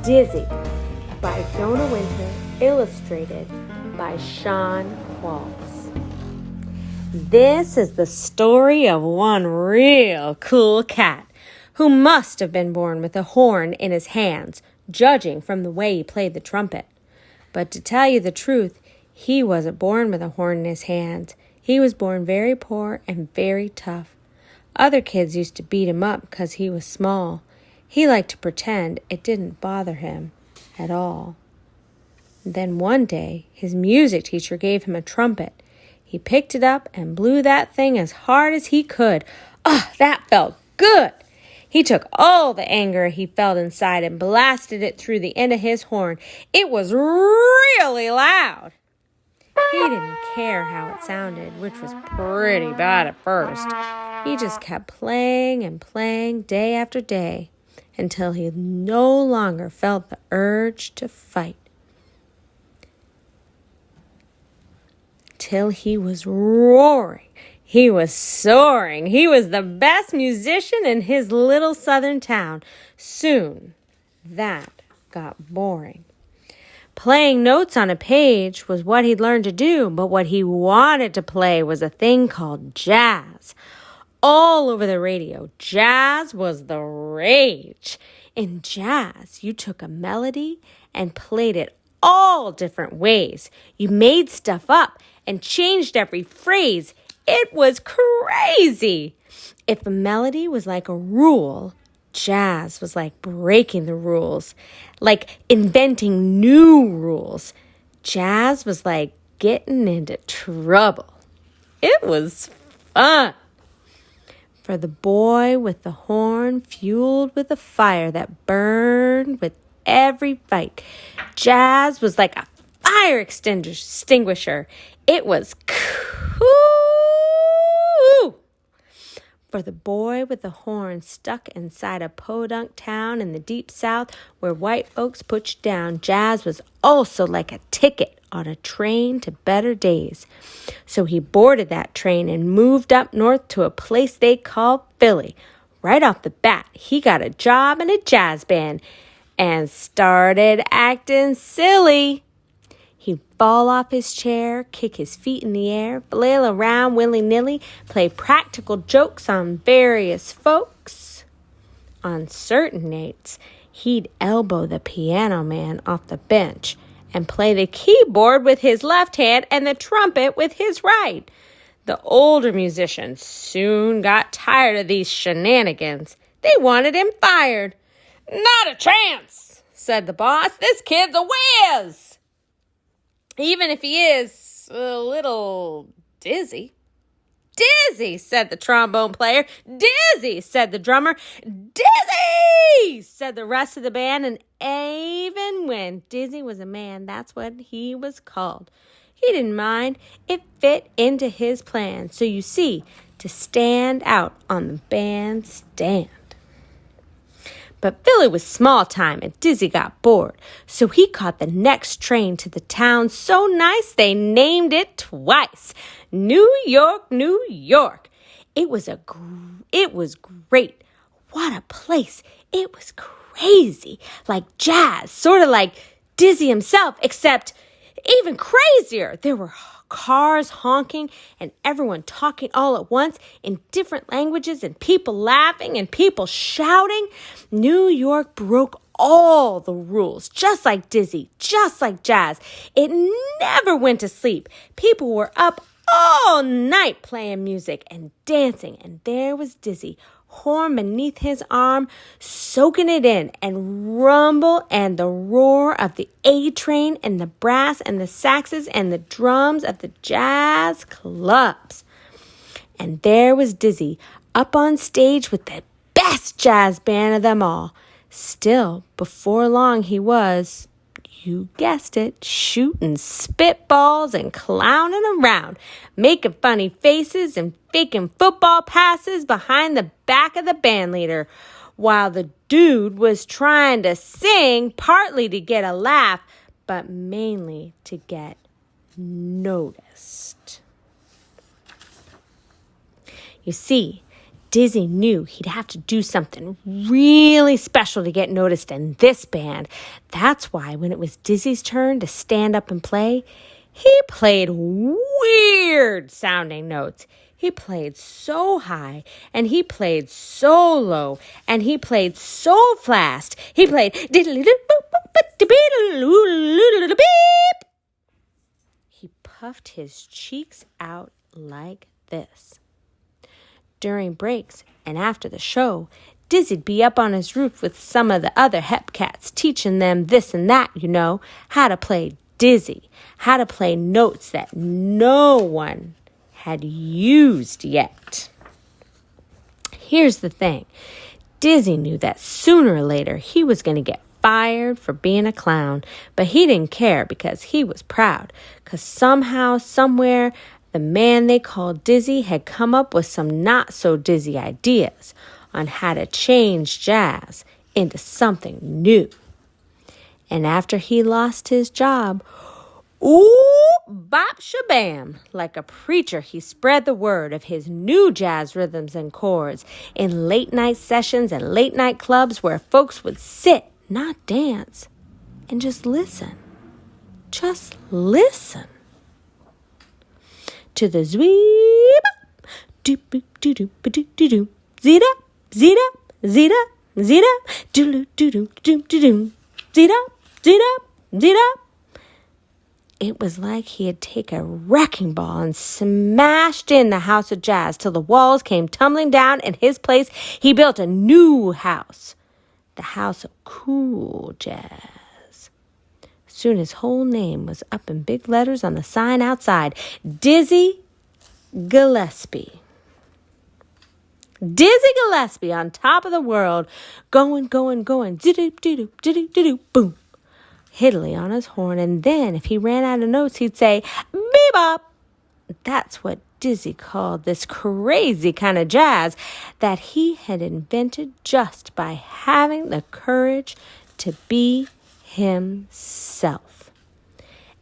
Dizzy by Jonah Winter, illustrated by Sean Qualls. This is the story of one real cool cat who must have been born with a horn in his hands, judging from the way he played the trumpet. But to tell you the truth, he wasn't born with a horn in his hands. He was born very poor and very tough. Other kids used to beat him up because he was small. He liked to pretend it didn't bother him at all. Then one day, his music teacher gave him a trumpet. He picked it up and blew that thing as hard as he could. That felt good! He took all the anger he felt inside and blasted it through the end of his horn. It was really loud. He didn't care how it sounded, which was pretty bad at first. He just kept playing and playing day after day until he no longer felt the urge to fight. Till he was roaring. He was soaring. He was the best musician in his little southern town. Soon, that got boring. Playing notes on a page was what he'd learned to do, but what he wanted to play was a thing called jazz. All over the radio, jazz was the rage. In jazz, you took a melody and played it all different ways. You made stuff up and changed every phrase. It was crazy. If a melody was like a rule, jazz was like breaking the rules, like inventing new rules. Jazz was like getting into trouble. It was fun. For the boy with the horn, fueled with a fire that burned with every fight, jazz was like a fire extinguisher. It was cool. For the boy with the horn stuck inside a podunk town in the deep south where white folks put you down, jazz was also like a ticket on a train to better days. So he boarded that train and moved up north to a place they called Philly. Right off the bat, he got a job in a jazz band and started acting silly. He'd fall off his chair, kick his feet in the air, flail around willy-nilly, play practical jokes on various folks. On certain nights, he'd elbow the piano man off the bench and play the keyboard with his left hand and the trumpet with his right. The older musicians soon got tired of these shenanigans. They wanted him fired. "Not a chance," said the boss. "This kid's a whiz. Even if he is a little dizzy." "Dizzy," said the trombone player. "Dizzy," said the drummer. "Dizzy," said the rest of the band. And even when Dizzy was a man, that's what he was called. He didn't mind. It fit into his plan. So you see, to stand out on the bandstand. But Philly was small time and Dizzy got bored. So he caught the next train to the town so nice they named it twice. New York, New York. It was great. What a place. It was crazy. Like jazz, sort of like Dizzy himself, except even crazier. There were cars honking and everyone talking all at once in different languages and people laughing and people shouting. New York broke all the rules, just like Dizzy, just like jazz. It never went to sleep. People were up all night playing music and dancing, and there was Dizzy, horn beneath his arm, soaking it in, and rumble and the roar of the A train and the brass and the saxes and the drums of the jazz clubs. And there was Dizzy up on stage with the best jazz band of them all. Still, before long he was, you guessed it, shooting spitballs and clowning around, making funny faces and faking football passes behind the back of the band leader, while the dude was trying to sing, partly to get a laugh, but mainly to get noticed. You see, Dizzy knew he'd have to do something really special to get noticed in this band. That's why when it was Dizzy's turn to stand up and play, he played weird-sounding notes. He played so high, and he played so low, and he played so fast. He played He puffed his cheeks out like this. During breaks and after the show, Dizzy'd be up on his roof with some of the other hep cats, teaching them this and that, how to play Dizzy, how to play notes that no one had used yet. Here's the thing. Dizzy knew that sooner or later he was going to get fired for being a clown, but he didn't care because he was proud, because somehow, somewhere, the man they called Dizzy had come up with some not-so-dizzy ideas on how to change jazz into something new. And after he lost his job, ooh, bop shabam, like a preacher, he spread the word of his new jazz rhythms and chords in late-night sessions and late-night clubs where folks would sit, not dance, and just listen. Just listen. To the zweep, doop-boop-doo-doop-a-doo-doo-doo, zita, zita, zita, zita, doo-doo-doo-doo-doo-doo, zita, zita, zita. It was like he had taken a wrecking ball and smashed in the house of jazz till the walls came tumbling down. In his place, he built a new house, the house of cool jazz. Soon his whole name was up in big letters on the sign outside. Dizzy Gillespie. Dizzy Gillespie on top of the world. Going, going, going. Zidoo-doo-doo-doo-doo-doo, boom. Hiddly on his horn. And then if he ran out of notes, he'd say, bebop. That's what Dizzy called this crazy kind of jazz that he had invented just by having the courage to be himself,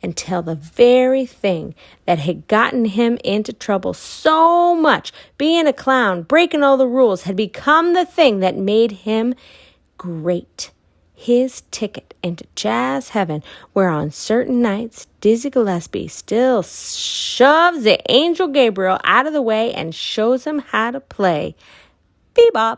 until the very thing that had gotten him into trouble so much, being a clown, breaking all the rules, had become the thing that made him great. His ticket into jazz heaven, where on certain nights Dizzy Gillespie still shoves the angel Gabriel out of the way and shows him how to play bebop.